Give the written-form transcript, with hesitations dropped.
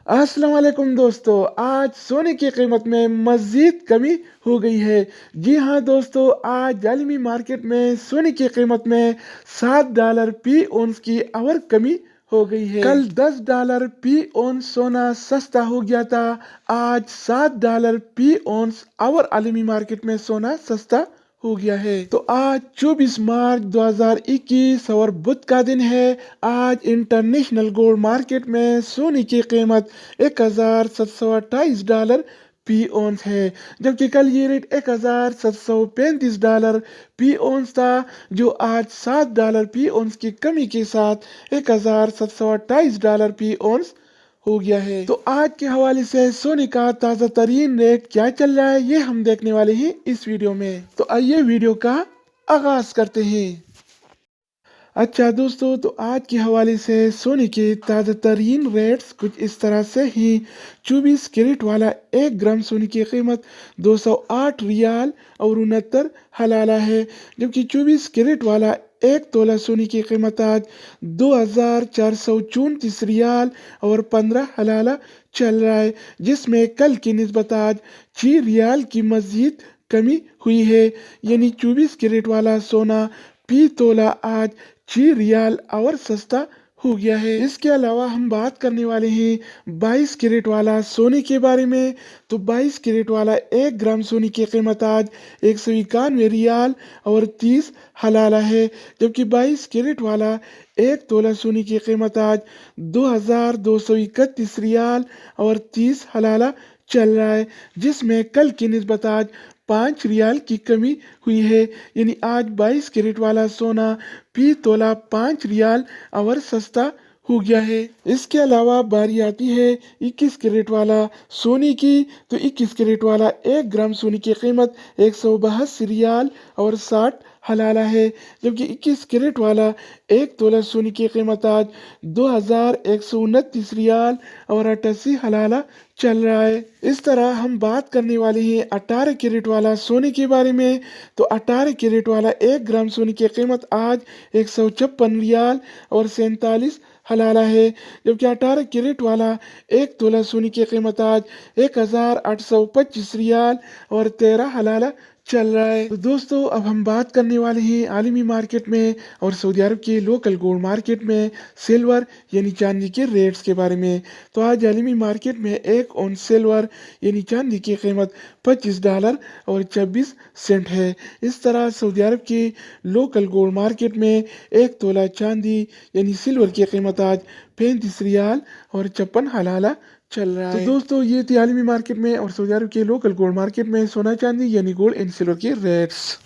अस्सलाम वालेकुम दोस्तों, आज सोने की कीमत में मज़ीद कमी हो गई है। जी हाँ दोस्तों, आज आलमी मार्केट में सोने की कीमत में $7 फी औंस की और कमी हो गई है। कल $10 फी औंस सोना सस्ता हो गया था, आज $7 फी औंस और आलमी मार्केट में सोना सस्ता हो गया है। तो आज 24 मार्च 2021 और बुध का दिन है। आज इंटरनेशनल गोल्ड मार्केट में सोने की कीमत $1728 फी औंस है, जबकि कल ये रेट $1735 फी औंस था, जो आज $7 फी औंस की कमी के साथ $1728 फी औंस हो गया है। तो आज के हवाले से सोने का ताज़ा तरीन रेट क्या चल रहा है, ये हम देखने वाले हैं इस वीडियो में। तो आइए वीडियो का आगाज करते हैं। अच्छा दोस्तों, तो आज के हवाले से सोने के ताज़ा तरीन रेट्स कुछ इस तरह से ही। 24 कैरेट वाला 1 ग्राम सोने की कीमत 208 रियाल और 69 हलाला है, जबकि 24 कैरेट वाला 1 तोला सोने की कीमत आज 2434 रियाल और 15 हलाला चल रहा है, जिसमें कल की निस्बत आज 6 रियाल की मजीद कमी हुई है। यानी 24 कैरेट वाला सोना फी तोला आज 6 रियाल और सस्ता हो गया है। इसके अलावा हम बात करने वाले हैं 22 कैरेट वाला सोने के बारे में। तो 22 कैरेट वाला 1 ग्राम सोने की कीमत आज 191 रियाल और 30 हलाला है, जबकि 22 कैरेट वाला 1 तोला सोने की कीमत आज 2231 रियाल और 30 हलाला चल रहा है, जिसमें कल की निस्बत आज 5 रियाल की कमी हुई है। यानी आज 22 कैरेट वाला सोना फी तोला 5 रियाल और सस्ता हो गया है। इसके अलावा बारी आती है 21 कैरेट वाला सोने की। तो 21 कैरेट वाला 1 ग्राम सोने की कीमत 182 रियाल और 60 हलाला है, जबकि 21 कैरेट वाला 1 तोला सोने की कीमत आज 2129 रियाल और 88 हलाला चल रहा है। इस तरह हम बात करने वाले हैं 18 कैरेट वाला सोने के बारे में। तो 18 कैरेट वाला 1 ग्राम सोने की कीमत आज 156 रियाल और 47 हलाला है, जबकि 18 कैरेट वाला 1 तोला सोने की कीमत आज 1825 रियाल और 13 हलाला चल रहा है। तो दोस्तों, अब हम बात करने वाले हैं आलमी मार्केट में और सऊदी अरब के लोकल गोल्ड मार्केट में सिल्वर यानी चांदी के रेट्स के बारे में। तो आज आलमी मार्केट में 1 औंस सिल्वर यानी चांदी की कीमत $25 और 26 सेंट है। इस तरह सऊदी अरब के लोकल गोल्ड मार्केट में 1 तोला चांदी यानी सिल्वर की कीमत आज 35 रियाल और 56 हलाला चल रहा है। तो दोस्तों, ये थी आलमी मार्केट में और सऊदी अरब के लोकल गोल्ड मार्केट में सोना चांदी यानी गोल्ड एंड सिल्वर के रेट्स।